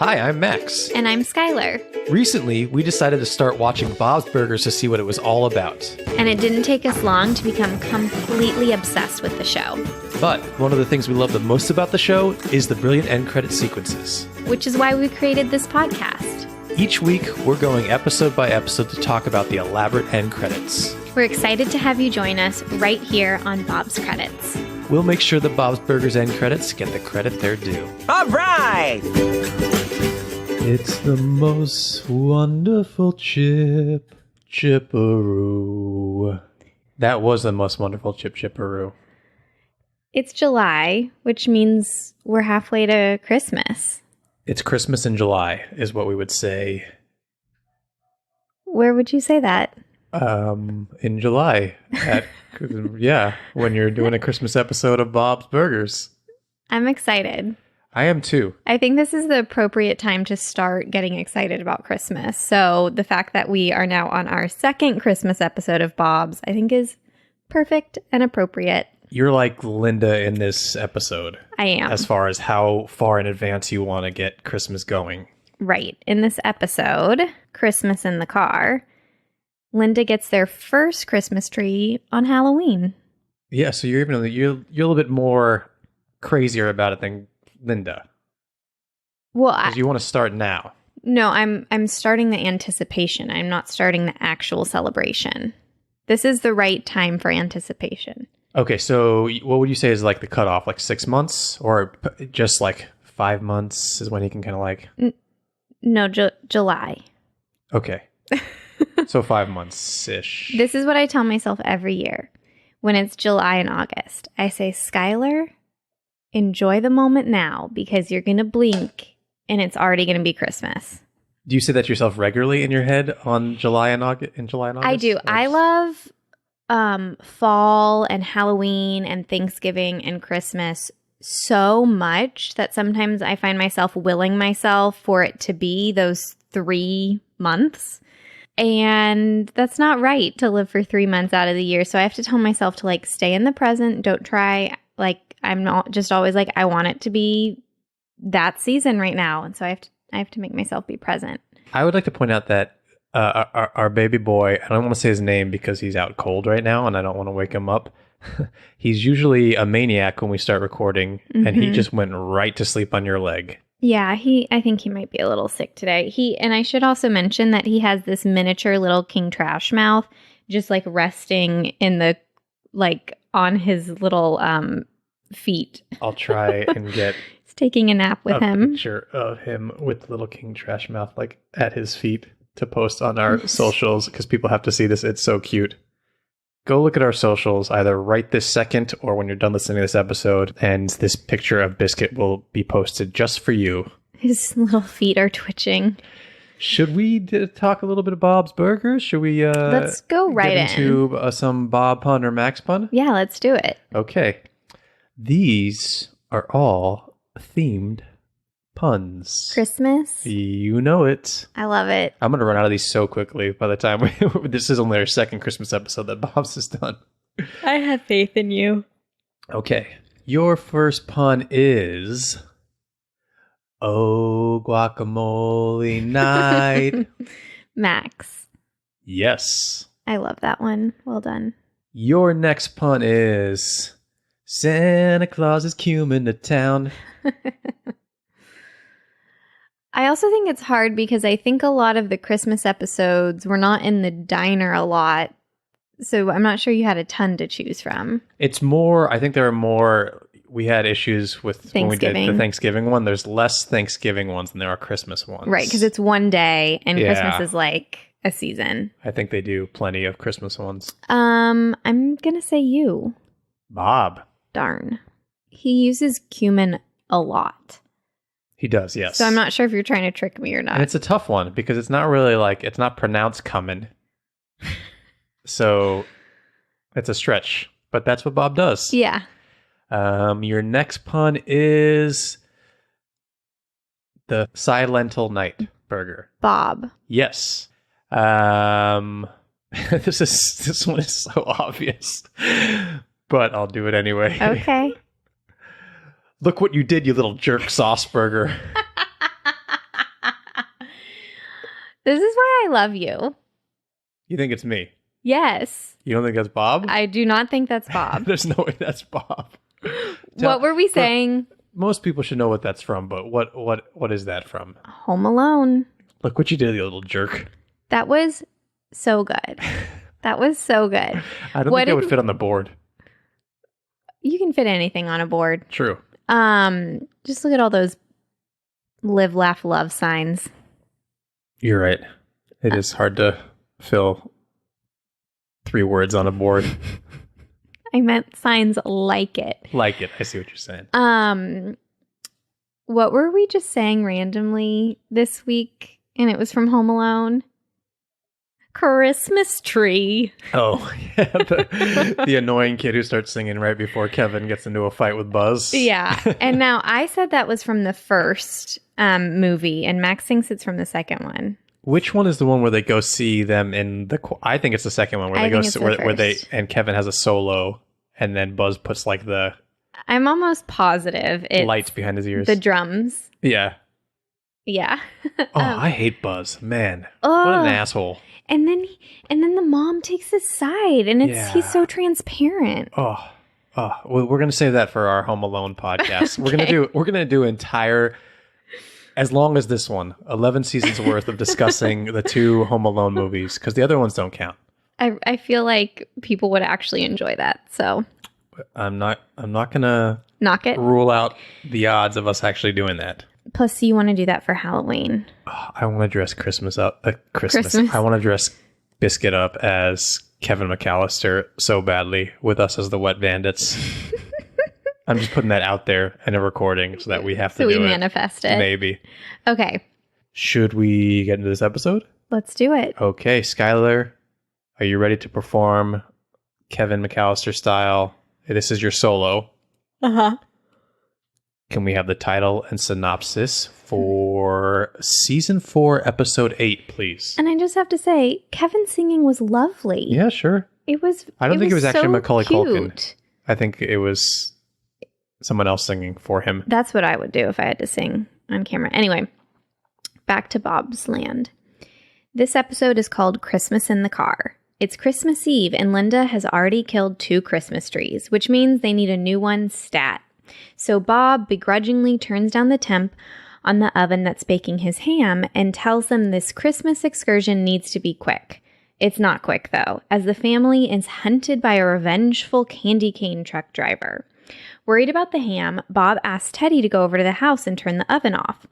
Hi, I'm Max. And I'm Skylar. Recently, we decided to start watching Bob's Burgers to see what it was all about. And it didn't take us long to become completely obsessed with the show. But one of the things we love the most about the show is the brilliant end credit sequences. Which is why we created this podcast. Each week, we're going episode by episode to talk about the elaborate end credits. We're excited to have you join us right here on Bob's Credits. We'll make sure the Bob's Burgers end credits get the credit they're due. All right! It's the most wonderful chipperoo. That was the most wonderful chipperoo. It's July, which means we're halfway to Christmas. It's Christmas in July, is what we would say. Where would you say that? In July. Yeah, when you're doing a Christmas episode of Bob's Burgers. I'm excited. I am too. I think this is the appropriate time to start getting excited about Christmas. So the fact that we are now on our second Christmas episode of Bob's, I think is perfect and appropriate. You're like Linda in this episode. I am. As far as how far in advance you want to get Christmas going. Right. In this episode, Christmas in the Car, Linda gets their first Christmas tree on Halloween. Yeah, so you're a little bit more crazier about it than Linda. Well, because you want to start now. No, I'm starting the anticipation. I'm not starting the actual celebration. This is the right time for anticipation. Okay, so what would you say is like the cutoff? Like 6 months, or just like 5 months is when you can kind of like? No, July. Okay, so 5 months ish. This is what I tell myself every year when it's July and August. I say, Skylar, enjoy the moment now because you're going to blink and it's already going to be Christmas. Do you say that to yourself regularly in your head on July and August? I do. I love fall and Halloween and Thanksgiving and Christmas so much that sometimes I find myself willing myself for it to be those 3 months. And that's not right to live for 3 months out of the year. So I have to tell myself to like stay in the present. Don't try I'm not just always like, I want it to be that season right now. And so I have to make myself be present. I would like to point out that our baby boy, I don't want to say his name because he's out cold right now and I don't want to wake him up. He's usually a maniac when we start recording, and he just went right to sleep on your leg. Yeah, I think he might be a little sick today. And I should also mention that he has this miniature little king trash mouth just like resting in the, like on his little feet. I'll try and get he's taking a nap with him. Picture of him with little king trash mouth like at his feet to post on our socials because people have to see this. It's so cute. Go look at our socials either right this second or when you're done listening to this episode, and this picture of Biscuit will be posted just for you. His little feet are twitching. Should we talk a little bit of Bob's Burgers? Should we let's go right into some Bob pun or Max pun? Yeah, let's do it. Okay. These are all themed puns. Christmas? You know it. I love it. I'm going to run out of these so quickly by the time this is only our second Christmas episode that Bob's has done. I have faith in you. Okay. Your first pun is, oh, guacamole night. Max. Yes. I love that one. Well done. Your next pun is, Santa Claus is coming to town. I also think it's hard because I think a lot of the Christmas episodes were not in the diner a lot. So I'm not sure you had a ton to choose from. It's more, I think there are more, we had issues with when we did the Thanksgiving one. There's less Thanksgiving ones than there are Christmas ones. Right, because it's one day and Christmas is like a season. I think they do plenty of Christmas ones. I'm going to say you. Bob. Darn. He uses cumin a lot. He does, yes. So I'm not sure if you're trying to trick me or not. And it's a tough one because it's not really like, it's not pronounced cumin. So it's a stretch, but that's what Bob does. Yeah. Your next pun is the Silent Night burger. Bob. Yes. This one is so obvious, but I'll do it anyway. Okay. Look what you did, you little jerk sauce burger. This is why I love you. You think it's me? Yes. You don't think that's Bob? I do not think that's Bob. There's no way that's Bob. What were we saying? Most people should know what that's from, but what is that from? Home Alone. Look what you did, you little jerk. That was so good. That was so good. I don't think it would fit on the board. You can fit anything on a board. True. Just look at all those live, laugh, love signs. You're right. It is hard to fill 3 words on a board. I meant signs like it. Like it. I see what you're saying. What were we just saying randomly this week? And it was from Home Alone. Christmas tree. Oh, yeah. The annoying kid who starts singing right before Kevin gets into a fight with Buzz. Yeah. And now I said that was from the first movie, and Max thinks it's from the second one. Which one is the one where they go see them in the... I think it's the second one where they go see, where they... And Kevin has a solo, and then Buzz puts like the... I'm almost positive it's lights behind his ears. The drums. Yeah. Yeah. I hate Buzz. Man. What an asshole. And then the mom takes his side, and he's so transparent. Well, we're gonna save that for our Home Alone podcast. Okay. We're gonna do entire, as long as this one, 11 seasons worth of discussing the 2 Home Alone movies, because the other ones don't count. I feel like people would actually enjoy that. So I'm not gonna knock it. Rule out the odds of us actually doing that. Plus, you want to do that for Halloween. I want to dress Christmas up. Christmas. I want to dress Biscuit up as Kevin McAllister so badly, with us as the Wet Bandits. I'm just putting that out there in a recording so that we have to do it. So we manifest it. Maybe. Okay. Should we get into this episode? Let's do it. Okay, Skylar, are you ready to perform Kevin McAllister style? This is your solo. Uh-huh. Can we have the title and synopsis for season 4, episode 8, please? And I just have to say, Kevin's singing was lovely. Yeah, sure. It was. I don't think it was actually Macaulay cute. Culkin. I think it was someone else singing for him. That's what I would do if I had to sing on camera. Anyway, back to Bob's Land. This episode is called Christmas in the Car. It's Christmas Eve, and Linda has already killed 2 Christmas trees, which means they need a new one stat. So Bob begrudgingly turns down the temp on the oven that's baking his ham and tells them this Christmas excursion needs to be quick. It's not quick, though, as the family is hunted by a revengeful candy cane truck driver. Worried about the ham, Bob asks Teddy to go over to the house and turn the oven off,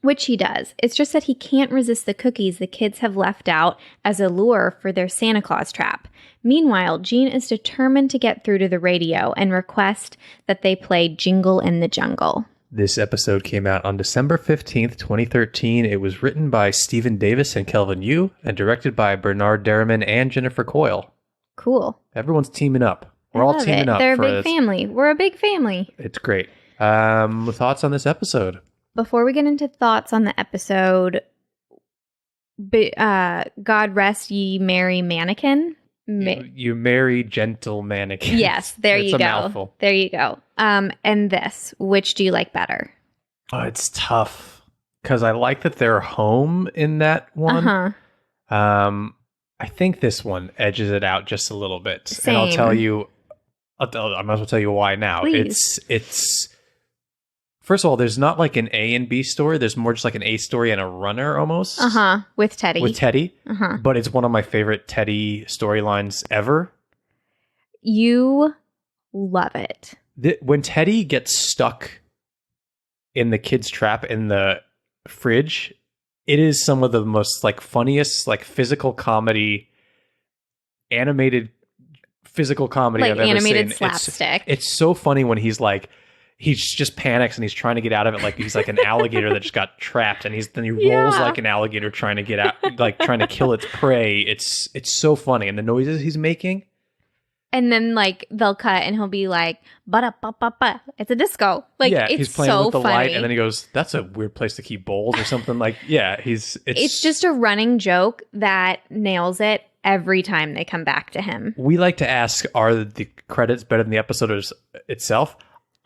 which he does. It's just that he can't resist the cookies the kids have left out as a lure for their Santa Claus trap. Meanwhile, Gene is determined to get through to the radio and request that they play Jingle in the Jungle. This episode came out on December 15th, 2013. It was written by Stephen Davis and Kelvin Yu and directed by Bernard Derriman and Jennifer Coyle. Cool. Everyone's teaming up. We're all teaming up. They're a big family. We're a big family. It's great. Thoughts on this episode? Before we get into thoughts on the episode, God rest ye merry mannequin. You merry gentle mannequin. Yes, there you go. It's a mouthful. There you go. And this, which do you like better? Oh, it's tough because I like that they're home in that one. Uh-huh. I think this one edges it out just a little bit. Same. And I'll tell you, I might as well tell you why now. Please. It's first of all, there's not like an A and B story. There's more just like an A story and a runner almost. Uh-huh. With Teddy. Uh-huh. But it's one of my favorite Teddy storylines ever. You love it. When Teddy gets stuck in the kid's trap in the fridge, it is some of the most like funniest like physical comedy, animated physical comedy like I've ever seen. Animated slapstick. It's so funny when he's like, he just panics and he's trying to get out of it like he's like an alligator that just got trapped, and then he rolls like an alligator trying to get out, like trying to kill its prey. It's so funny, and the noises he's making. And then like they'll cut and he'll be like, ba-da-ba-ba-ba. It's a disco. Like yeah, it's he's playing so with the funny. light, and then he goes, "That's a weird place to keep bowls or something." Like, yeah, it's just a running joke that nails it every time they come back to him. We like to ask, are the credits better than the episode itself?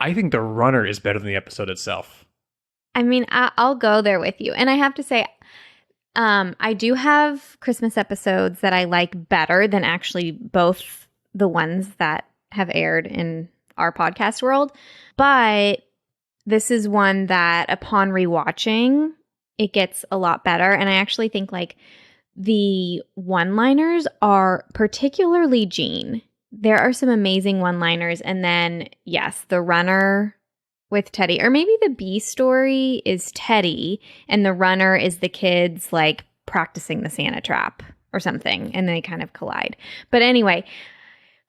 I think the runner is better than the episode itself. I mean, I'll go there with you. And I have to say, I do have Christmas episodes that I like better than actually both the ones that have aired in our podcast world. But this is one that upon rewatching, it gets a lot better. And I actually think like the one-liners are particularly Gene. There are some amazing one-liners. And then, yes, the runner with Teddy, or maybe the B story is Teddy and the runner is the kids like practicing the Santa trap or something, and they kind of collide. But anyway,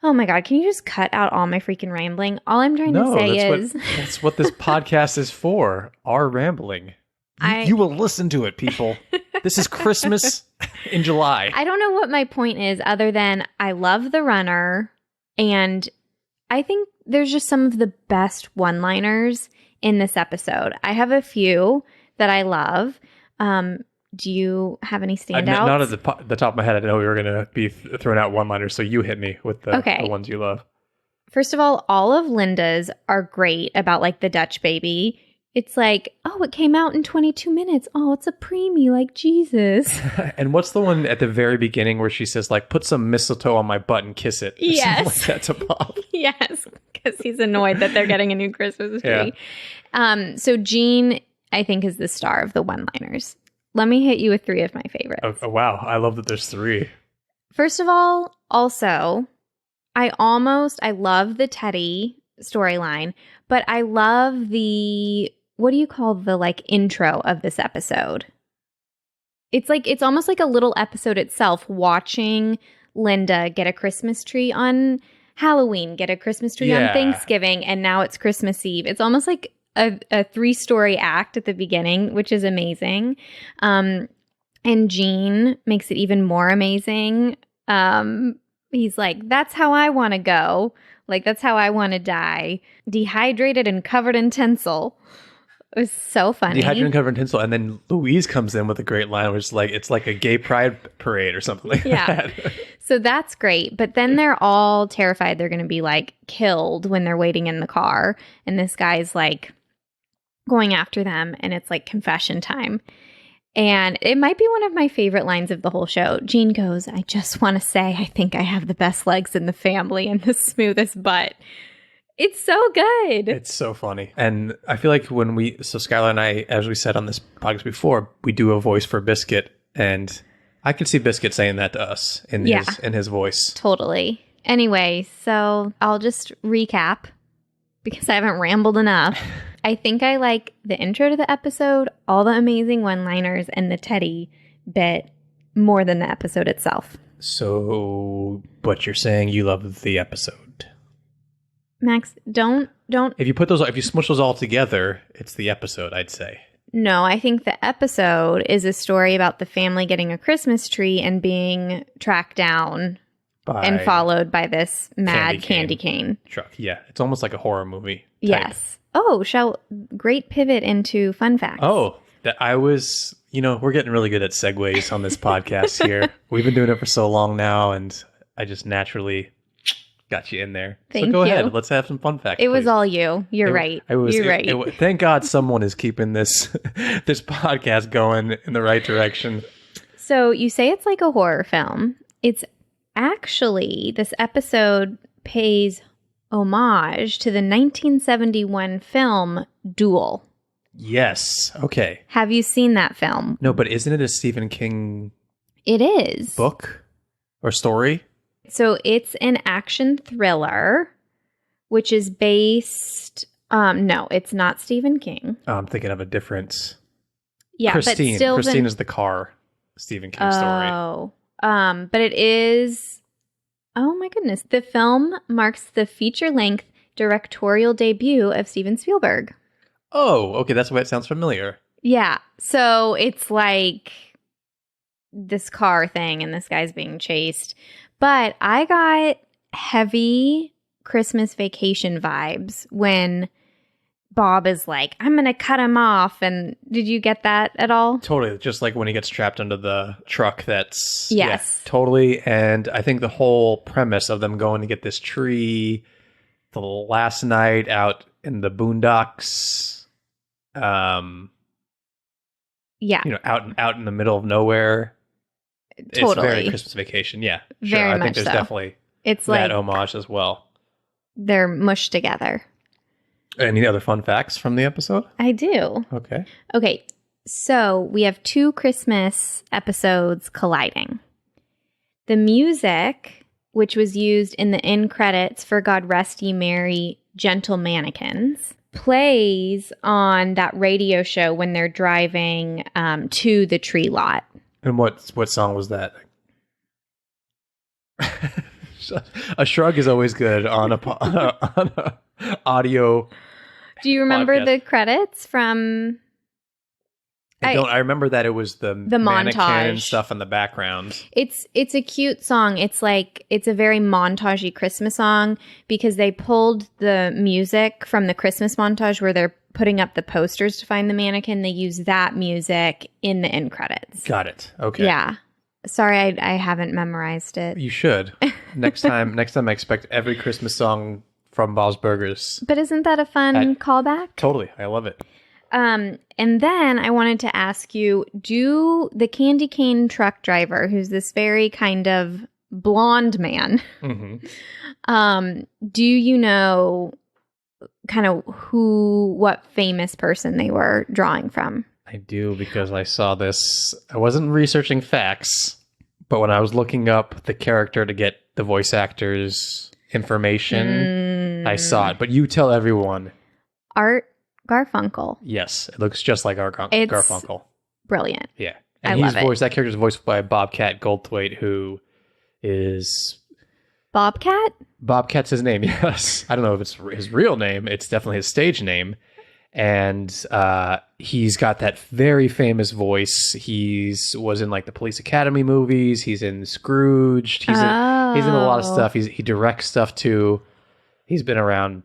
oh my God, can you just cut out all my freaking rambling? All I'm trying to say is that's what this podcast is for, our rambling. You will listen to it, people. This is Christmas in July. I don't know what my point is other than I love the runner, and I think there's just some of the best one-liners in this episode. I have a few that I love. Do you have any standouts? Not at the top of my head. I know we were going to be throwing out one-liners, so you hit me with the ones you love. First of all of Linda's are great about like the Dutch baby. It's like, oh, it came out in 22 minutes. Oh, it's a preemie like Jesus. And what's the one at the very beginning where she says, like, put some mistletoe on my butt and kiss it? Yes. Like that to Bob. Yes, because he's annoyed that they're getting a new Christmas tree. Yeah. So Gene, I think, is the star of the one-liners. Let me hit you with 3 of my favorites. Oh, wow. I love that there's 3. First of all, also, I love the Teddy storyline, but I love the, what do you call the like intro of this episode? It's almost like a little episode itself, watching Linda get a Christmas tree on Halloween, get a Christmas tree on Thanksgiving, and now it's Christmas Eve. It's almost like a 3-story act at the beginning, which is amazing. And Gene makes it even more amazing. He's like, that's how I want to go. Like, that's how I want to die. Dehydrated and covered in tinsel. It was so funny. Dehydrated and covered in tinsel. And then Louise comes in with a great line, which is like, it's like a gay pride parade or something like that. So that's great. But then they're all terrified they're going to be like killed when they're waiting in the car. And this guy's like going after them. And it's like confession time. And it might be one of my favorite lines of the whole show. Gene goes, I just want to say I think I have the best legs in the family and the smoothest butt. It's so good. It's so funny. And I feel like so Skylar and I, as we said on this podcast before, we do a voice for Biscuit. And I could see Biscuit saying that to us in his voice. Totally. Anyway, so I'll just recap because I haven't rambled enough. I think I like the intro to the episode, all the amazing one-liners, and the Teddy bit more than the episode itself. So, but you're saying you love the episode. Max, don't. If you smush those all together, it's the episode, I'd say. No, I think the episode is a story about the family getting a Christmas tree and being tracked down and followed by this mad candy cane truck. Yeah, it's almost like a horror movie type. Yes. Oh, great pivot into fun facts. Oh, we're getting really good at segues on this podcast here. We've been doing it for so long now, and I just naturally got you in there. Thank so go you. ahead. Let's have some fun facts. It was all you. You're right. You're right. Thank God someone is keeping this podcast going in the right direction. So you say it's like a horror film. It's actually, this episode pays homage to the 1971 film Duel. Yes. Okay. Have you seen that film? No, but isn't it a Stephen King? It is. Book or story? So it's an action thriller, which is based. No, it's not Stephen King. Oh, I'm thinking of a different. Yeah, Christine. But still Christine is the car Stephen King story. Oh, but it is. Oh my goodness. The film marks the feature-length directorial debut of Steven Spielberg. Oh, okay. That's why it sounds familiar. Yeah. So it's like this car thing and this guy's being chased. But I got heavy Christmas Vacation vibes when Bob is like, I'm going to cut him off. And did you get that at all? Totally. Just like when he gets trapped under the truck. That's... Yes. Yeah, totally. And I think the whole premise of them going to get this tree the last night out in the boondocks, Yeah, out in the middle of nowhere. It's very totally. Christmas Vacation. Yeah, sure. Very I much think there's so. definitely It's that like homage as well. they're mushed together. Any other fun facts from the episode? I do. Okay. Okay, so we have 2 Christmas episodes colliding. The music, which was used in the end credits for God Rest Ye Merry Gentle Mannequins, plays on that radio show when they're driving to the tree lot. And what song was that? A shrug is always good on a audio. Do you remember podcast. the credits from... I remember that it was the mannequin montage stuff in the background. It's a cute song. It's a very montagey Christmas song because they pulled the music from the Christmas montage where they're putting up the posters to find the mannequin. They use that music in the end credits. Got it. Okay. Yeah. Sorry, I haven't memorized it. You should. Next time I expect every Christmas song from Bob's Burgers. But isn't that a fun callback? Totally. I love it. And then I wanted to ask you, do the candy cane truck driver, who's this very kind of blonde man, do you know kind of what famous person they were drawing from? I do, because I saw this. I wasn't researching facts, but when I was looking up the character to get the voice actor's information, I saw it. But you tell everyone. Art Garfunkel. Yes, it looks just like Garfunkel. Brilliant. Yeah. I And love it. That character's voiced by Bobcat Goldthwait, who is... Bobcat? Bobcat's his name, yes. I don't know if it's his real name. It's definitely his stage name. And he's got that very famous voice. Was in like the Police Academy movies. He's in Scrooged. He's in a lot of stuff. He directs stuff too. He's been around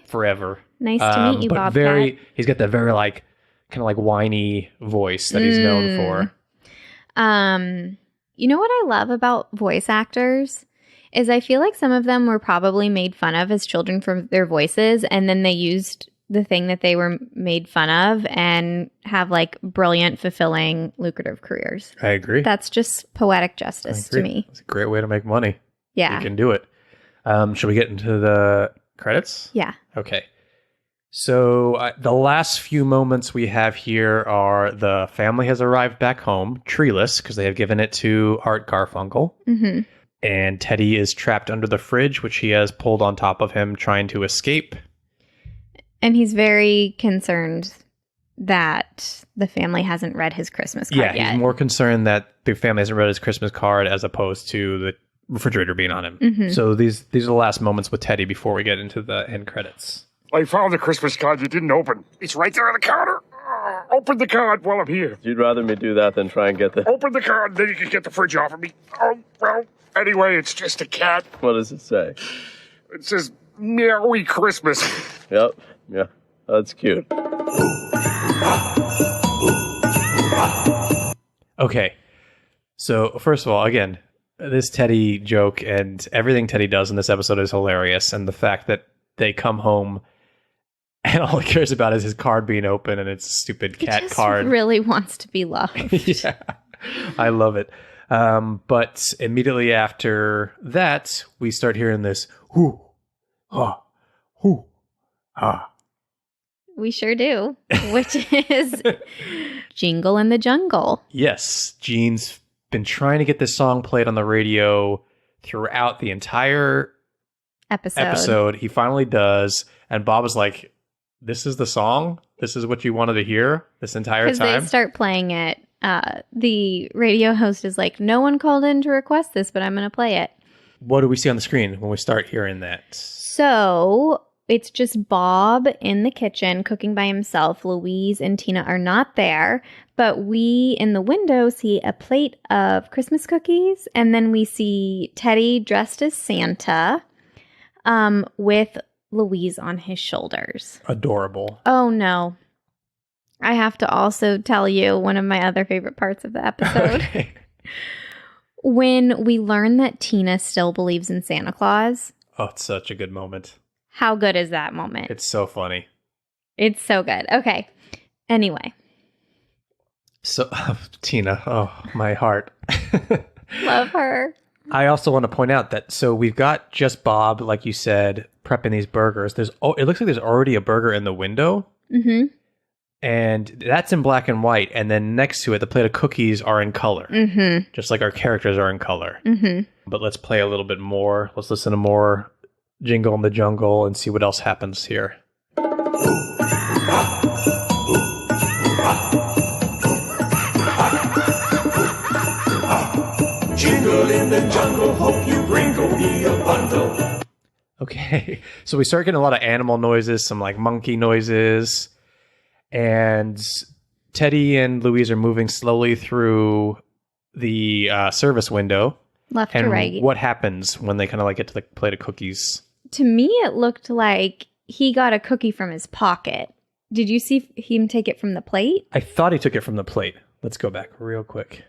forever. Nice to meet you, but Bobcat. He's got that very like kind of like whiny voice that he's known for. You know what I love about voice actors is I feel like some of them were probably made fun of as children for their voices, and then they used the thing that they were made fun of and have like brilliant, fulfilling, lucrative careers. I agree. That's just poetic justice to me. It's a great way to make money. Yeah. You can do it. Should we get into the credits? Yeah. Okay. So the last few moments we have here are the family has arrived back home, treeless, because they have given it to Art Garfunkel. Mm-hmm. And Teddy is trapped under the fridge, which he has pulled on top of him, trying to escape. And he's very concerned that the family hasn't read his Christmas card yet. Yeah, he's more concerned that the family hasn't read his Christmas card as opposed to the refrigerator being on him. Mm-hmm. So these are the last moments with Teddy before we get into the end credits. I found the Christmas card you didn't open. It's right there on the counter. Open the card while I'm here. You'd rather me do that than try and get the... Open the card, then you can get the fridge off of me. Oh, well, anyway, it's just a cat. What does it say? It says, Merry Christmas. Yep. Yeah. That's cute. Okay. So, first of all, again, this Teddy joke and everything Teddy does in this episode is hilarious. And the fact that they come home and all he cares about is his card being open and it's a stupid cat card. Really wants to be loved. Yeah. I love it. But immediately after that, we start hearing this hoo, ha, hoo, ha. We sure do, which is Jingle in the Jungle. Yes, Gene's been trying to get this song played on the radio throughout the entire episode. He finally does, and Bob is like, this is the song? This is what you wanted to hear this entire time? Because they start playing it. The radio host is like, no one called in to request this, but I'm going to play it. What do we see on the screen when we start hearing that? So it's just Bob in the kitchen cooking by himself. Louise and Tina are not there, but we in the window see a plate of Christmas cookies, and then we see Teddy dressed as Santa with Louise on his shoulders. Adorable. Oh, no. I have to also tell you one of my other favorite parts of the episode. Okay. When we learn that Tina still believes in Santa Claus. Oh, it's such a good moment. How good is that moment? It's so funny. It's so good. Okay. Anyway. So, Tina, oh, my heart. Love her. I also want to point out that so we've got just Bob, like you said, prepping these burgers. It looks like there's already a burger in the window. Mm-hmm. And that's in black and white. And then next to it, the plate of cookies are in color. Mm-hmm. Just like our characters are in color. Mm-hmm. But let's play a little bit more. Let's listen to more Jingle in the Jungle and see what else happens here. Jingle in the jungle, hope you bringle me a bundle. Okay, so we start getting a lot of animal noises, some like monkey noises, and Teddy and Louise are moving slowly through the service window. Left And to right. what happens when they kind of like get to the plate of cookies? To me, it looked like he got a cookie from his pocket. Did you see him take it from the plate? I thought he took it from the plate. Let's go back real quick.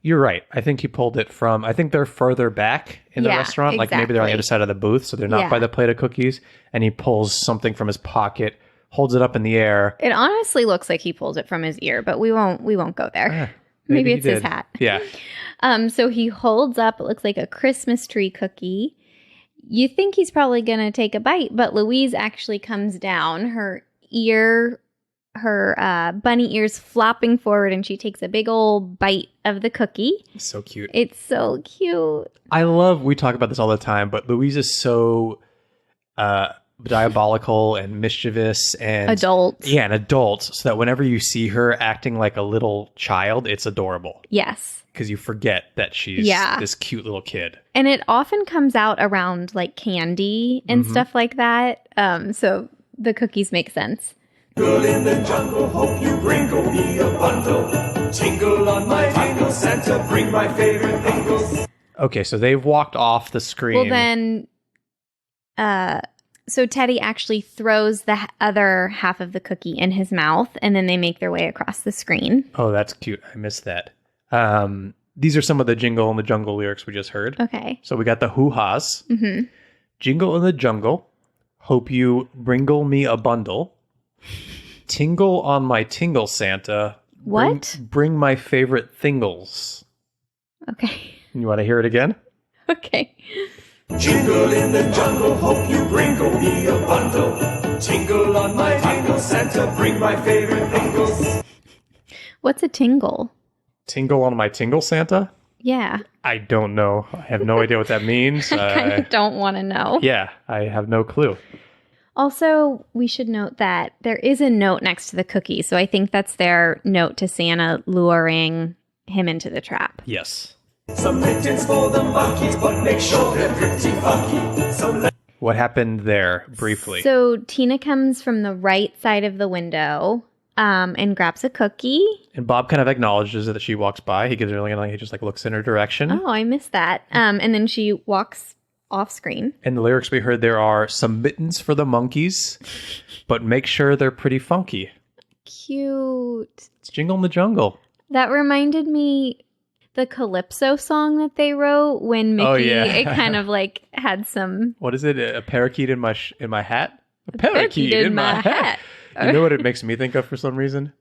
You're right. I think he pulled it from, I think they're further back in the Yeah, restaurant. Like maybe they're on the exactly. other side of the booth, so they're not Yeah. by the plate of cookies. And he pulls something from his pocket, holds it up in the air. It honestly looks like he pulled it from his ear, but we won't go there. Maybe he it's his did. hat. Yeah. So he holds up, it looks like a Christmas tree cookie. You think he's probably going to take a bite, but Louise actually comes down, her bunny ears flopping forward, and she takes a big old bite of the cookie. So cute. It's so cute. We talk about this all the time, but Louise is so diabolical and mischievous and Adult. Yeah, an adult. So that whenever you see her acting like a little child, it's adorable Yes. because you forget that she's Yeah. this cute little kid. And it often comes out around like candy and stuff like that. So the cookies make sense. Jingle in the jungle, hope you bringle me a bundle. Jingle on my jingle, Santa, bring my favorite thingles. Okay, so they've walked off the screen. Well, then, so Teddy actually throws the other half of the cookie in his mouth, and then they make their way across the screen. Oh, that's cute. I missed that. These are some of the Jingle in the Jungle lyrics we just heard. Okay. So we got the hoo-has. Mm-hmm. Jingle in the jungle. Hope you bringle me a bundle. Tingle on my tingle, Santa. What? Bring my favorite thingles. Okay. You want to hear it again? Okay. Jingle in the jungle, hope you bringle me a bundle. Tingle on my tingle, Santa, bring my favorite thingles. What's a tingle? Tingle on my tingle, Santa? Yeah. I don't know. I have no idea what that means. I kind of don't want to know. Yeah, I have no clue. Also, we should note that there is a note next to the cookie. So I think that's their note to Santa luring him into the trap. Yes. Some mittens for the monkeys, but make sure they're pretty funky. What happened there, briefly? So Tina comes from the right side of the window and grabs a cookie. And Bob kind of acknowledges that she walks by. He gives her he just like looks in her direction. Oh, I missed that. And then she walks off screen. And the lyrics we heard there are some mittens for the monkeys, but make sure they're pretty funky. Cute. It's Jingle in the Jungle. That reminded me the Calypso song that they wrote when Mickey, Oh, yeah. it kind of like had some What is it? A parakeet in my hat? A parakeet in my hat. You know what it makes me think of for some reason?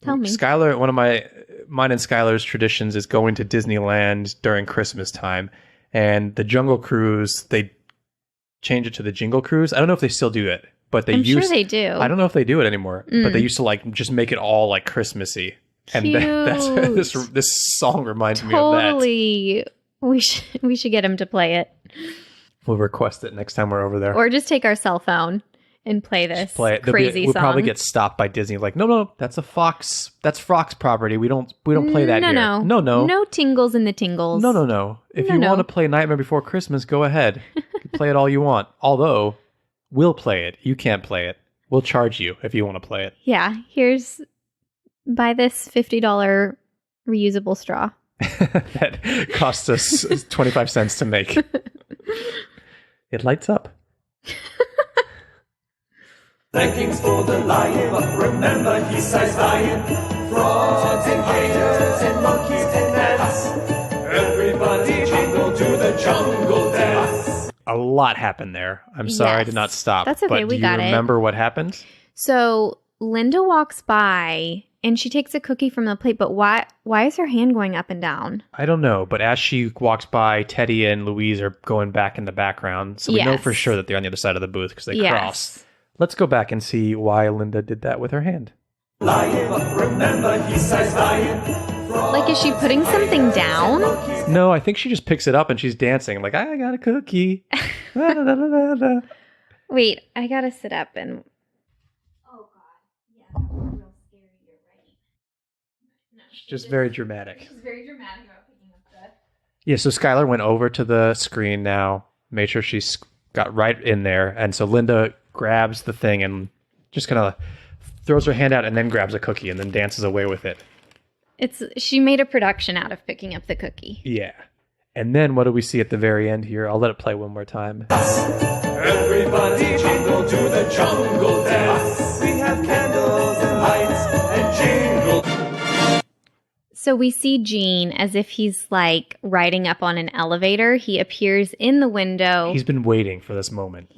Tell me. Skylar, one of mine and Skylar's traditions is going to Disneyland during Christmas time. And the Jungle Cruise, they change it to the Jingle Cruise. I don't know if they still do it, but they I'm used. sure they do. I don't know if they do it anymore, but they used to like just make it all like Christmassy. And that's this song reminds me of that. Totally. We should get him to play it. We'll request it next time we're over there. Or just take our cell phone and play this Play it. crazy We'll song. probably get stopped by Disney. Like, no, that's a Fox. That's Fox property. We don't play that here. No. No tingles in the tingles. No. If you want to play Nightmare Before Christmas, go ahead. You can play it all you want. Although, we'll play it. You can't play it. We'll charge you if you want to play it. Yeah, buy this $50 reusable straw. That cost us 25 cents to make. It lights up. Thankings for the lion, but remember he sighs lion. Frogs and gators and monkeys and gnats. Everybody jingle to the jungle dance. A lot happened there. I'm sorry Yes. to not stop. That's okay, But we do got you it. remember what happened? So Linda walks by and she takes a cookie from the plate, but why is her hand going up and down? I don't know, but as she walks by, Teddy and Louise are going back in the background. So we know for Yes. sure that they're on the other side of the booth because they Yes. cross. Let's go back and see why Linda did that with her hand. Lying, but remember he sighs dying. Like, is she putting something down? No, I think she just picks it up and she's dancing like, I got a cookie. La, la, la, la, la. Wait, I gotta sit up and... Oh, God. Yeah, that was real scary. You're right. No, It's just very dramatic. She's very dramatic about picking up the... Yeah, so Skylar went over to the screen now, made sure she's got right in there. And so Linda grabs the thing and just kind of throws her hand out and then grabs a cookie and then dances away with it. She made a production out of picking up the cookie. Yeah. And then what do we see at the very end here? I'll let it play one more time. Everybody jingle to the jungle dance. We have candles and lights and jingle. So we see Gene as if he's like riding up on an elevator. He appears in the window. He's been waiting for this moment.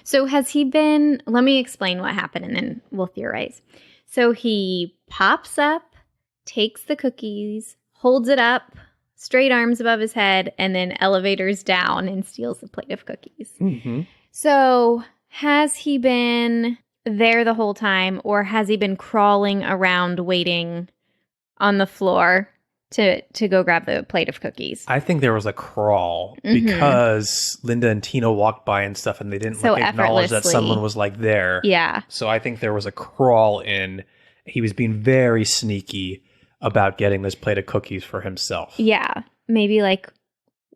So has he been... Let me explain what happened and then we'll theorize. So he pops up, takes the cookies, holds it up, straight arms above his head, and then elevators down and steals the plate of cookies. Mm-hmm. So has he been there the whole time, or has he been crawling around waiting on the floor to go grab the plate of cookies? I think there was a crawl Mhm. because Linda and Tina walked by and stuff and they didn't So acknowledge that effortlessly. someone was like there. Yeah. So I think there was a crawl in. He was being very sneaky about getting this plate of cookies for himself. Yeah. Maybe like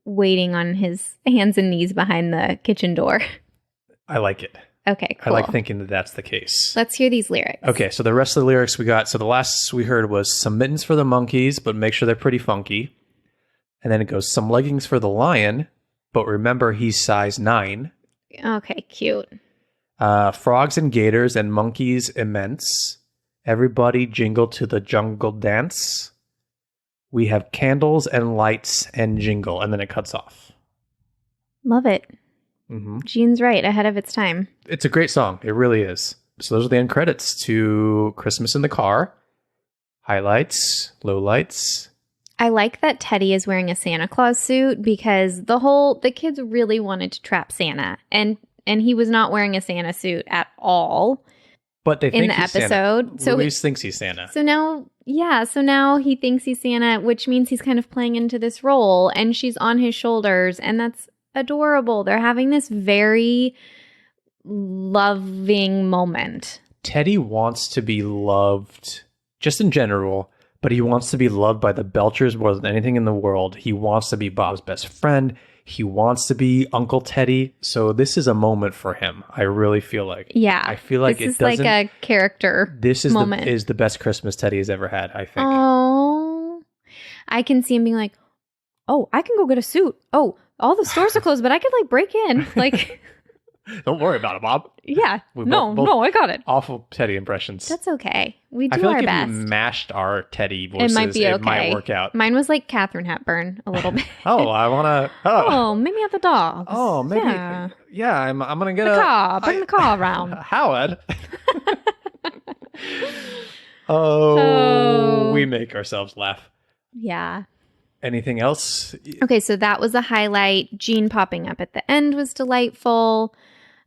waiting on his hands and knees behind the kitchen door. I like it. Okay, cool. I like thinking that that's the case. Let's hear these lyrics. Okay, so the rest of the lyrics we got. So the last we heard was some mittens for the monkeys, but make sure they're pretty funky. And then it goes some leggings for the lion, but remember he's size 9. Okay, cute. Frogs and gators and monkeys immense. Everybody jingle to the jungle dance. We have candles and lights and jingle. And then it cuts off. Love it. Mm-hmm. Gene's right, ahead of its time. It's a great song. It really is. So those are the end credits to Christmas in the Car. Highlights, lowlights. I like that Teddy is wearing a Santa Claus suit because the kids really wanted to trap Santa, and he was not wearing a Santa suit at all But they think in the he's episode. Santa. So Louise thinks he's Santa. So now he thinks he's Santa, which means he's kind of playing into this role, and she's on his shoulders, and that's adorable. They're having this very loving moment. Teddy wants to be loved, just in general, but he wants to be loved by the Belchers more than anything in the world. He wants to be Bob's best friend. He wants to be Uncle Teddy. So this is a moment for him. I really feel like. Yeah. I feel like this it is like doesn't. a character This is moment. the best Christmas Teddy has ever had, I think. Oh, I can see him being like, oh, I can go get a suit. Oh, all the stores are closed, but I could like break in. Like, Don't worry about it, Bob. yeah, We no, both- I got it. Awful Teddy impressions. That's okay. We I do feel our like if best. you mashed our Teddy voices, It might be okay. it might work out. Mine was like Katherine Hepburn a little bit. Oh, I want to. Oh. Oh, meet me at the dogs. Oh, maybe. Yeah. Yeah, I'm gonna get The a car. Bring the car around. Howard. Oh, we make ourselves laugh. Yeah. Anything else? Okay, so that was a highlight. Gene popping up at the end was delightful.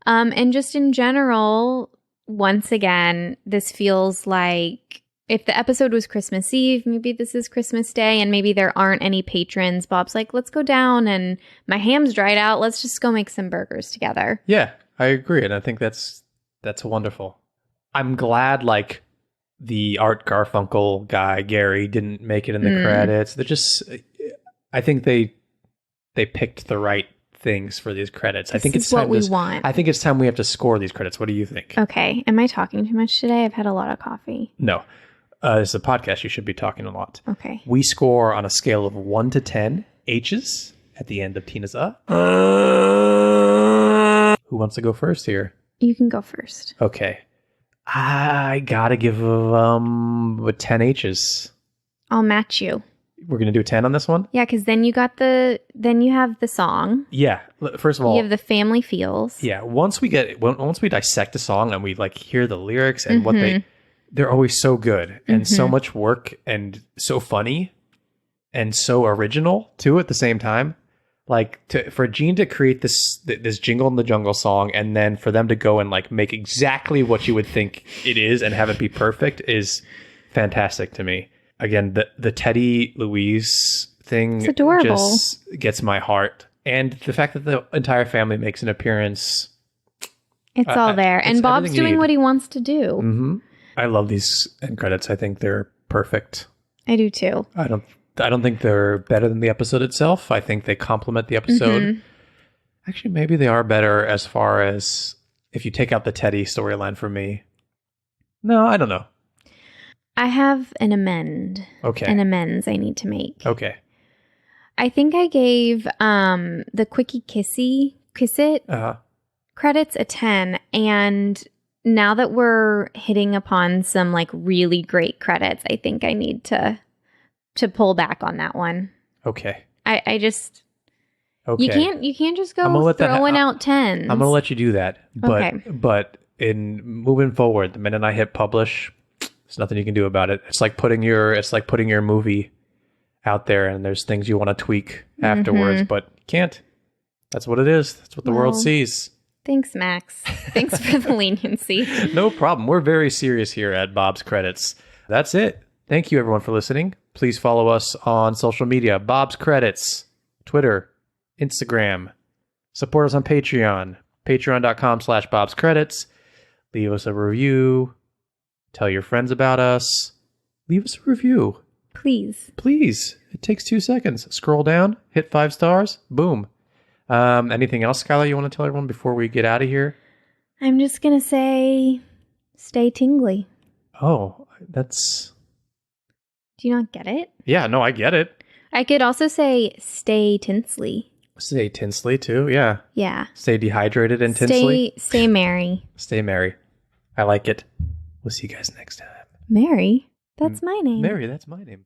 And just in general, once again, this feels like if the episode was Christmas Eve, maybe this is Christmas Day, and maybe there aren't any patrons. Bob's like, let's go down, and my ham's dried out. Let's just go make some burgers together. Yeah, I agree, and I think that's wonderful. I'm glad, like, the Art Garfunkel guy Gary didn't make it in the credits. They're just, I think they picked the right things for these credits. I think This it's is what time we to, want. I think it's time we have to score these credits. What do you think? Okay, am I talking too much today? I've had a lot of coffee. No, this is a podcast. You should be talking a lot. Okay. We score on a scale of 1 to 10 H's at the end of Tina's Who wants to go first here? You can go first. Okay. I gotta give 10 H's. I'll match you. We're going to do a 10 on this one? Yeah, because then you have the song. Yeah. First of all, You have the family feels. yeah, once we dissect a song and we like hear the lyrics and what they're always so good and so much work and so funny and so original too at the same time. Like for Gene to create this Jingle in the Jungle song and then for them to go and like make exactly what you would think it is and have it be perfect is fantastic to me. Again, the Teddy Louise thing It's adorable. just gets my heart. And the fact that the entire family makes an appearance. It's all there. it's And Bob's everything you doing need. what he wants to do. Mm-hmm. I love these end credits. I think they're perfect. I do too. I don't think they're better than the episode itself. I think they complement the episode. Actually, maybe they are better as far as if you take out the Teddy storyline for me. No, I don't know. I have an amends I need to make. Okay. I think I gave the Quickie Kiss It credits a 10, and now that we're hitting upon some like really great credits, I think I need to pull back on that one. Okay. I just Okay. you can't just I'm gonna go let that throwing out 10s. I'm going to let you do that. But Okay. but in moving forward, the minute I hit publish, there's nothing you can do about it. It's like putting your movie out there and there's things you want to tweak afterwards, but you can't. That's what it is. That's what the world Well, sees. Thanks, Max. Thanks for the leniency. No problem. We're very serious here at Bob's Credits. That's it. Thank you everyone for listening. Please follow us on social media. Bob's Credits, Twitter, Instagram. Support us on Patreon. Patreon.com/Bob's Credits. Leave us a review. Tell your friends about us. Leave us a review. Please. Please. It takes 2 seconds. Scroll down, hit 5 stars, boom. Anything else, Skylar, you want to tell everyone before we get out of here? I'm just going to say stay tingly. Oh, that's... Do you not get it? Yeah, no, I get it. I could also say stay tinsely. Stay tinsely, too, yeah. Yeah. Stay dehydrated and tinsely. Stay merry. Stay merry. I like it. We'll see you guys next time. Mary? That's my name. Mary, that's my name.